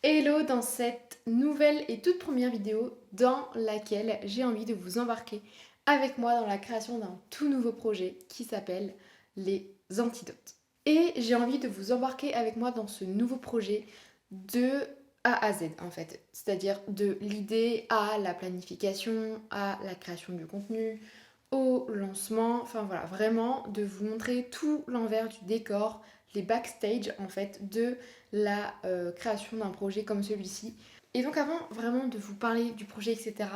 Hello dans cette nouvelle et toute première vidéo dans laquelle j'ai envie de vous embarquer avec moi dans la création d'un tout nouveau projet qui s'appelle les Antidotes. Et j'ai envie de vous embarquer avec moi dans ce nouveau projet de A à Z en fait, c'est-à-dire de l'idée à la planification, à la création du contenu, au lancement, enfin voilà, vraiment de vous montrer tout l'envers du décor, les backstage en fait de la création d'un projet comme celui-ci. Et donc avant vraiment de vous parler du projet, etc.,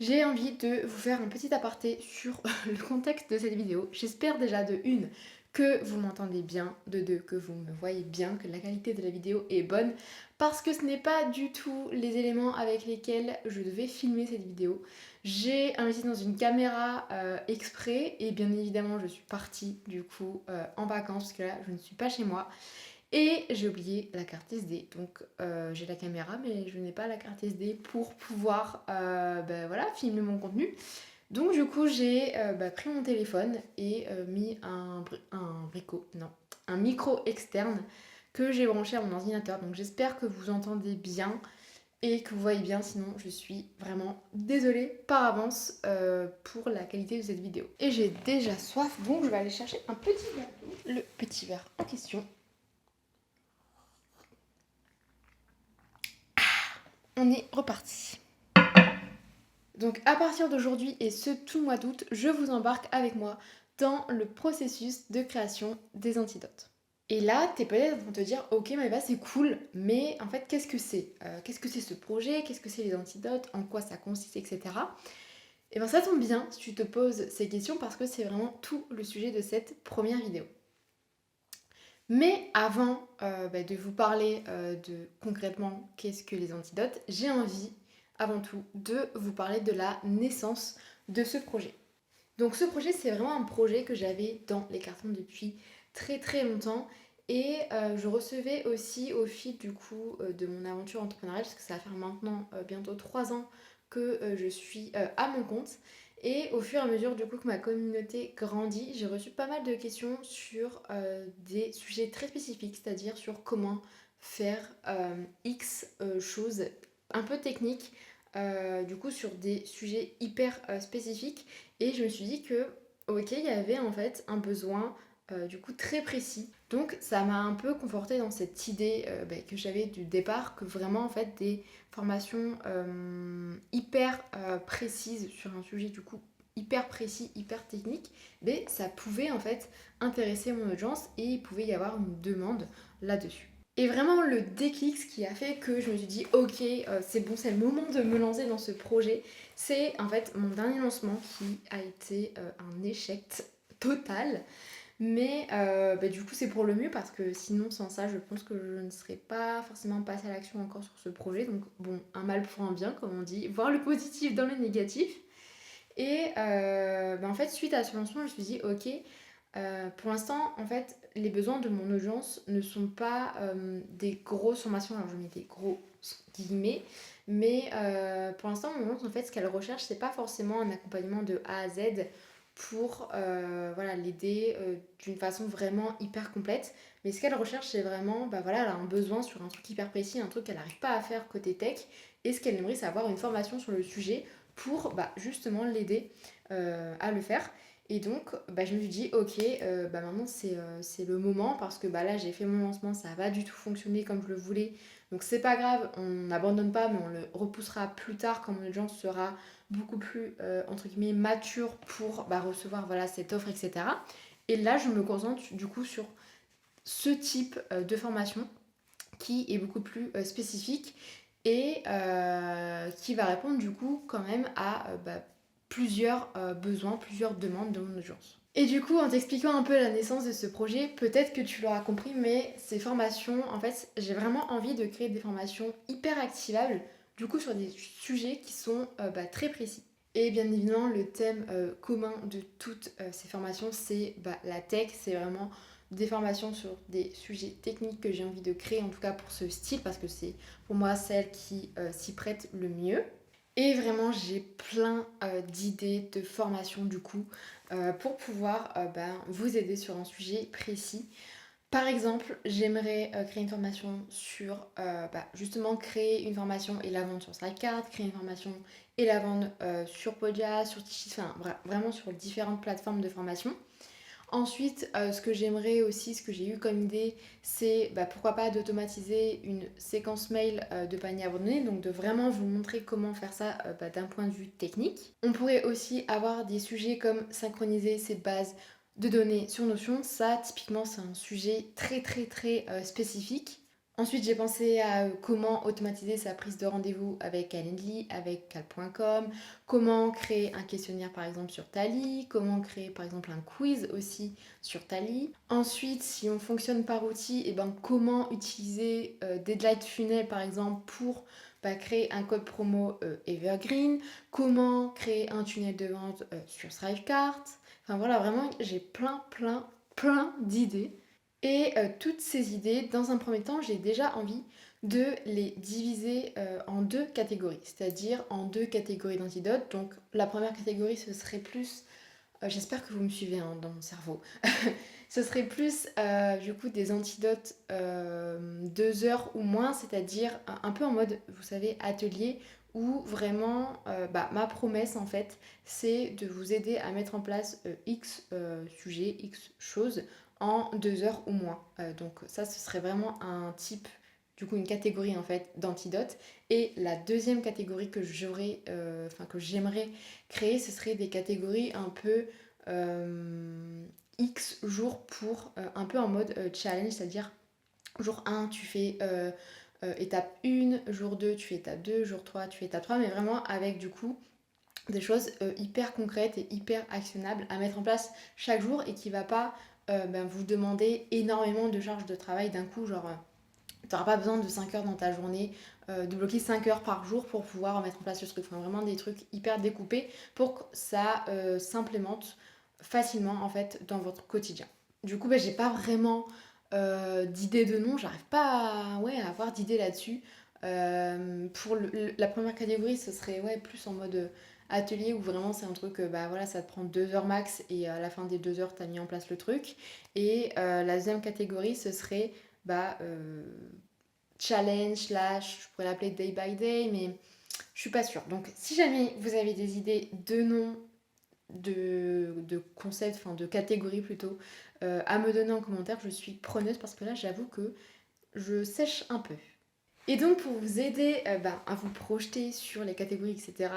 j'ai envie de vous faire un petit aparté sur le contexte de cette vidéo. J'espère déjà de une que vous m'entendez bien, de deux que vous me voyez bien, que la qualité de la vidéo est bonne, parce que ce n'est pas du tout les éléments avec lesquels je devais filmer cette vidéo. J'ai investi dans une caméra exprès et bien évidemment je suis partie du coup en vacances parce que là je ne suis pas chez moi. Et j'ai oublié la carte SD, donc j'ai la caméra mais je n'ai pas la carte SD pour pouvoir voilà, filmer mon contenu. Donc du coup j'ai pris mon téléphone et mis un micro externe que j'ai branché à mon ordinateur. Donc j'espère que vous entendez bien et que vous voyez bien, sinon je suis vraiment désolée par avance pour la qualité de cette vidéo. Et j'ai déjà soif, donc je vais aller chercher un petit verre d'eau. Le petit verre en question. On est reparti. Donc à partir d'aujourd'hui et ce tout mois d'août, je vous embarque avec moi dans le processus de création des antidotes. Et là, t'es peut-être en train de te dire, ok Maëva, c'est cool, mais en fait, qu'est-ce que c'est Qu'est-ce que c'est ce projet? Qu'est-ce que c'est les antidotes? En quoi ça consiste, etc. Et bien ça tombe bien si tu te poses ces questions parce que c'est vraiment tout le sujet de cette première vidéo. Mais avant de vous parler de concrètement qu'est-ce que les antidotes, j'ai envie avant tout de vous parler de la naissance de ce projet. Donc ce projet, c'est vraiment un projet que j'avais dans les cartons depuis très très longtemps et je recevais aussi au fil du coup de mon aventure entrepreneuriale, parce que ça va faire maintenant bientôt 3 ans que je suis à mon compte. Et au fur et à mesure du coup que ma communauté grandit, j'ai reçu pas mal de questions sur des sujets très spécifiques, c'est-à-dire sur comment faire X choses un peu techniques, du coup sur des sujets hyper spécifiques. Et je me suis dit que, ok, il y avait en fait un besoin du coup très précis. Donc ça m'a un peu confortée dans cette idée que j'avais du départ, que vraiment en fait des formations hyper précises sur un sujet du coup hyper précis, hyper technique, mais ça pouvait en fait intéresser mon audience et il pouvait y avoir une demande là-dessus. Et vraiment le déclic, ce qui a fait que je me suis dit ok, c'est bon, c'est le moment de me lancer dans ce projet, c'est en fait mon dernier lancement qui a été un échec total. Mais du coup c'est pour le mieux parce que sinon sans ça je pense que je ne serais pas forcément passée à l'action encore sur ce projet. Donc bon, un mal pour un bien comme on dit, voir le positif dans le négatif. Et en fait suite à ce lancement je me suis dit ok, pour l'instant, en fait, les besoins de mon audience ne sont pas des grosses formations, alors je mets des gros guillemets, mais pour l'instant, mon audience, en fait, ce qu'elle recherche, c'est pas forcément un accompagnement de A à Z pour voilà, l'aider d'une façon vraiment hyper complète, mais ce qu'elle recherche, c'est vraiment, voilà, elle a un besoin sur un truc hyper précis, un truc qu'elle n'arrive pas à faire côté tech, et ce qu'elle aimerait, c'est avoir une formation sur le sujet pour justement l'aider à le faire. Et donc, je me suis dit, ok, maintenant c'est le moment parce que là j'ai fait mon lancement, ça n'a pas du tout fonctionné comme je le voulais. Donc c'est pas grave, on n'abandonne pas, mais on le repoussera plus tard quand mon audience sera beaucoup plus, entre guillemets, mature pour recevoir voilà, cette offre, etc. Et là, je me concentre du coup sur ce type de formation qui est beaucoup plus spécifique et qui va répondre du coup quand même à plusieurs besoins, plusieurs demandes de mon audience. Et du coup, en t'expliquant un peu la naissance de ce projet, peut-être que tu l'auras compris, mais ces formations, en fait, j'ai vraiment envie de créer des formations hyper activables, du coup sur des sujets qui sont très précis. Et bien évidemment, le thème commun de toutes ces formations, c'est la tech, c'est vraiment des formations sur des sujets techniques que j'ai envie de créer, en tout cas pour ce style, parce que c'est pour moi celle qui s'y prête le mieux. Et vraiment, j'ai plein d'idées de formation du coup pour pouvoir vous aider sur un sujet précis. Par exemple, j'aimerais créer une formation sur justement créer une formation et la vendre sur Slidecard, créer une formation et la vendre sur Podia, sur Tichis, enfin vraiment sur différentes plateformes de formation. Ensuite, ce que j'aimerais aussi, ce que j'ai eu comme idée, c'est pourquoi pas d'automatiser une séquence mail de panier abandonné, donc de vraiment vous montrer comment faire ça d'un point de vue technique. On pourrait aussi avoir des sujets comme synchroniser ses bases de données sur Notion. Ça, typiquement, c'est un sujet très très très spécifique. Ensuite, j'ai pensé à comment automatiser sa prise de rendez-vous avec Calendly, avec cal.com, comment créer un questionnaire par exemple sur Tally, comment créer par exemple un quiz aussi sur Tally. Ensuite, si on fonctionne par outil, et comment utiliser Deadline Funnel par exemple pour créer un code promo Evergreen, comment créer un tunnel de vente sur Thrivecart. Enfin voilà, vraiment, j'ai plein d'idées. Et toutes ces idées, dans un premier temps, j'ai déjà envie de les diviser en deux catégories, c'est-à-dire en deux catégories d'antidotes. Donc la première catégorie, ce serait plus, j'espère que vous me suivez hein, dans mon cerveau, ce serait plus du coup des antidotes 2 heures ou moins, c'est-à-dire un peu en mode, vous savez, atelier, où vraiment ma promesse en fait, c'est de vous aider à mettre en place X sujets, X choses en 2 heures ou moins. Donc ça, ce serait vraiment un type, du coup une catégorie en fait d'antidotes. Et la deuxième catégorie que que j'aimerais créer, ce serait des catégories un peu X jours pour un peu en mode challenge, c'est-à-dire jour 1 tu fais étape 1, jour 2 tu fais étape 2, jour 3 tu fais étape 3, mais vraiment avec du coup des choses hyper concrètes et hyper actionnables à mettre en place chaque jour et qui va pas vous demander énormément de charges de travail d'un coup, genre tu n'auras pas besoin de 5 heures dans ta journée, de bloquer 5 heures par jour pour pouvoir mettre en place ce truc. Enfin, vraiment des trucs hyper découpés pour que ça s'implémente facilement en fait dans votre quotidien. Du coup, j'ai pas vraiment d'idée de nom, j'arrive pas à avoir d'idée là-dessus. Pour la première catégorie, ce serait plus en mode atelier où vraiment c'est un truc, voilà, ça te prend 2 heures max et à la fin des 2 heures, tu as mis en place le truc. Et la deuxième catégorie, ce serait challenge, slash, je pourrais l'appeler day by day, mais je suis pas sûre. Donc si jamais vous avez des idées de noms, de concepts, enfin de catégories plutôt, à me donner en commentaire, je suis preneuse parce que là j'avoue que je sèche un peu. Et donc pour vous aider à vous projeter sur les catégories, etc.,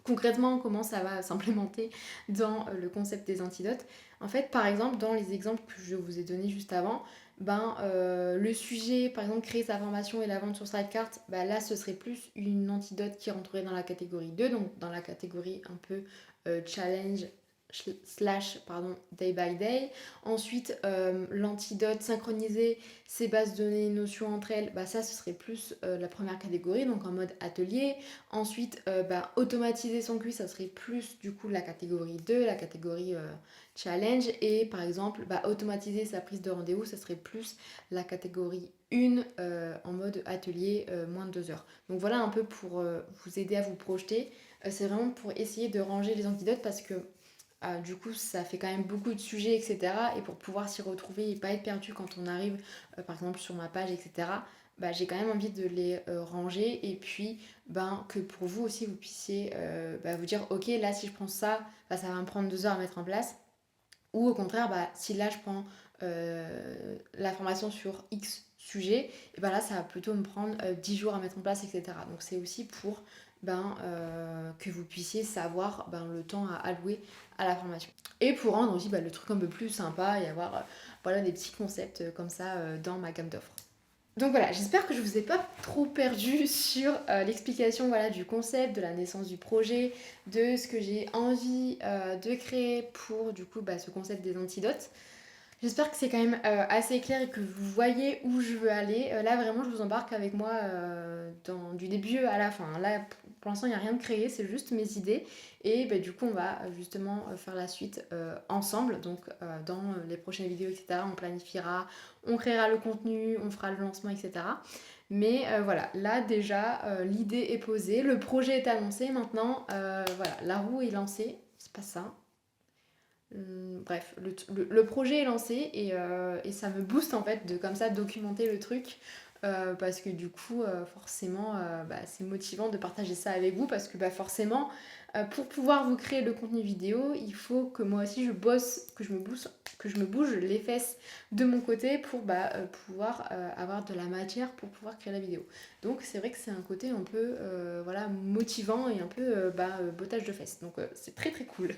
concrètement comment ça va s'implémenter dans le concept des antidotes, en fait par exemple dans les exemples que je vous ai donnés juste avant, le sujet par exemple créer sa formation et la vente sur Slidecart, là ce serait plus une antidote qui rentrerait dans la catégorie 2, donc dans la catégorie un peu challenge slash day by day. Ensuite l'antidote synchroniser ces bases de données Notion entre elles, ça ce serait plus la première catégorie, donc en mode atelier. Ensuite automatiser son quiz, ça serait plus du coup la catégorie 2, la catégorie challenge. Et par exemple automatiser sa prise de rendez-vous, ça serait plus la catégorie 1 en mode atelier moins de 2 heures. Donc voilà un peu pour vous aider à vous projeter. C'est vraiment pour essayer de ranger les antidotes parce que du coup, ça fait quand même beaucoup de sujets, etc. Et pour pouvoir s'y retrouver et pas être perdu quand on arrive, par exemple, sur ma page, etc., j'ai quand même envie de les ranger. Et puis, que pour vous aussi, vous puissiez vous dire, ok, là, si je prends ça, ça va me prendre 2 heures à mettre en place. Ou au contraire, si là, je prends la formation sur X sujet, et là, ça va plutôt me prendre 10 jours à mettre en place, etc. Donc, c'est aussi pour que vous puissiez savoir le temps à allouer à la formation. Et pour rendre aussi le truc un peu plus sympa et avoir des petits concepts comme ça dans ma gamme d'offres. Donc voilà, j'espère que je vous ai pas trop perdu sur l'explication du concept, de la naissance du projet, de ce que j'ai envie de créer pour du coup ce concept des antidotes. J'espère que c'est quand même assez clair et que vous voyez où je veux aller. Là, vraiment, je vous embarque avec moi du début à la fin. Là, pour l'instant, il n'y a rien de créé, c'est juste mes idées. Et du coup, on va justement faire la suite ensemble. Donc, dans les prochaines vidéos, etc., on planifiera, on créera le contenu, on fera le lancement, etc. Mais voilà, là déjà, l'idée est posée, le projet est annoncé. Maintenant, la roue est lancée. C'est pas ça. Bref, le projet est lancé et ça me booste en fait de comme ça documenter le truc. Parce que du coup, forcément, c'est motivant de partager ça avec vous parce que forcément, pour pouvoir vous créer le contenu vidéo, il faut que moi aussi je bosse, que je me bouge les fesses de mon côté pour pouvoir avoir de la matière pour pouvoir créer la vidéo. Donc c'est vrai que c'est un côté un peu voilà, motivant et un peu bottage de fesses. Donc c'est très très cool.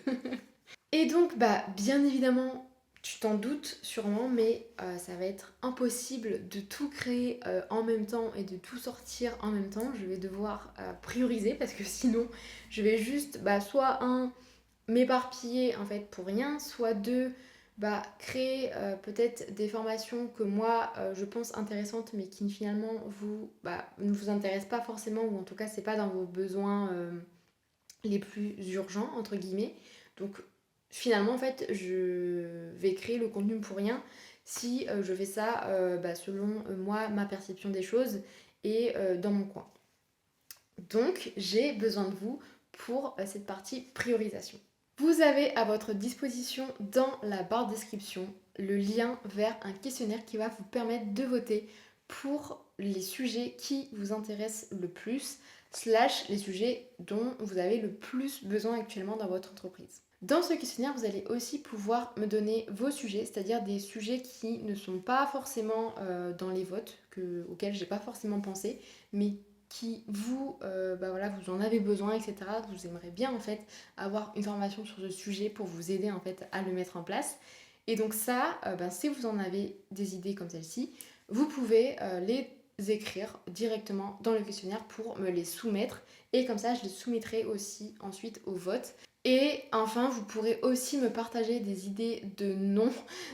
Et donc, bien évidemment, tu t'en doutes sûrement, mais ça va être impossible de tout créer en même temps et de tout sortir en même temps. Je vais devoir prioriser parce que sinon, je vais juste, soit un, m'éparpiller en fait pour rien, soit deux, créer peut-être des formations que moi je pense intéressantes mais qui finalement ne vous intéressent pas forcément ou en tout cas c'est pas dans vos besoins les plus urgents entre guillemets. Donc finalement en fait je vais créer le contenu pour rien si je fais ça selon moi ma perception des choses et dans mon coin. Donc j'ai besoin de vous pour cette partie priorisation. Vous avez à votre disposition dans la barre de description le lien vers un questionnaire qui va vous permettre de voter pour les sujets qui vous intéressent le plus, / les sujets dont vous avez le plus besoin actuellement dans votre entreprise. Dans ce questionnaire, vous allez aussi pouvoir me donner vos sujets, c'est-à-dire des sujets qui ne sont pas forcément dans les votes, auxquels j'ai pas forcément pensé, mais qui vous, vous en avez besoin, etc. Vous aimeriez bien en fait avoir une formation sur ce sujet pour vous aider en fait à le mettre en place. Et donc ça, si vous en avez des idées comme celle-ci, vous pouvez les écrire directement dans le questionnaire pour me les soumettre. Et comme ça, je les soumettrai aussi ensuite au vote. Et enfin, vous pourrez aussi me partager des idées de noms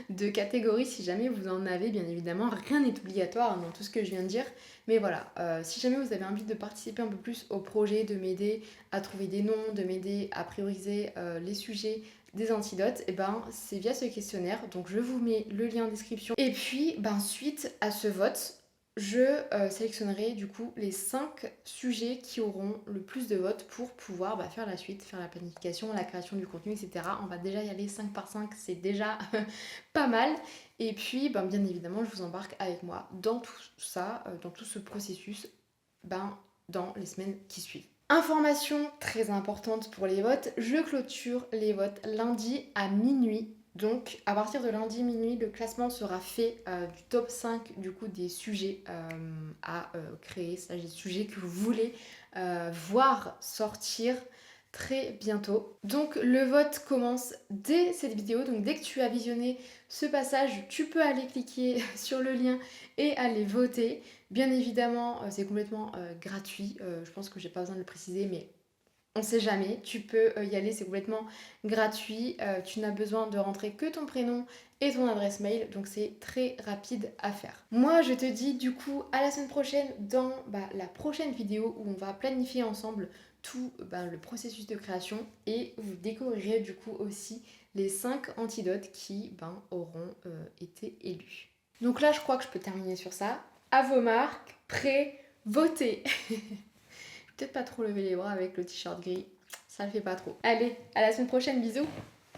de catégories si jamais vous en avez, bien évidemment. Rien n'est obligatoire dans tout ce que je viens de dire. Mais voilà, si jamais vous avez envie de participer un peu plus au projet, de m'aider à trouver des noms, de m'aider à prioriser les sujets des antidotes, et c'est via ce questionnaire. Donc je vous mets le lien en description. Et puis, suite à ce vote, je sélectionnerai du coup les 5 sujets qui auront le plus de votes pour pouvoir faire la suite, faire la planification, la création du contenu, etc. On va déjà y aller 5 par 5, c'est déjà pas mal. Et puis, bien évidemment, je vous embarque avec moi dans tout ça, dans tout ce processus, dans les semaines qui suivent. Information très importante pour les votes, je clôture les votes lundi à minuit. Donc à partir de lundi minuit, le classement sera fait du top 5 du coup des sujets à créer, c'est des sujets que vous voulez voir sortir très bientôt. Donc le vote commence dès cette vidéo, donc dès que tu as visionné ce passage, tu peux aller cliquer sur le lien et aller voter. Bien évidemment, c'est complètement gratuit, je pense que j'ai pas besoin de le préciser, mais on sait jamais, tu peux y aller, c'est complètement gratuit, tu n'as besoin de rentrer que ton prénom et ton adresse mail, donc c'est très rapide à faire. Moi je te dis du coup à la semaine prochaine dans la prochaine vidéo où on va planifier ensemble tout le processus de création et vous découvrirez du coup aussi les 5 antidotes qui auront été élus. Donc là je crois que je peux terminer sur ça. À vos marques, prêts, votez. Peut-être pas trop lever les bras avec le t-shirt gris, ça le fait pas trop. Allez, à la semaine prochaine, bisous.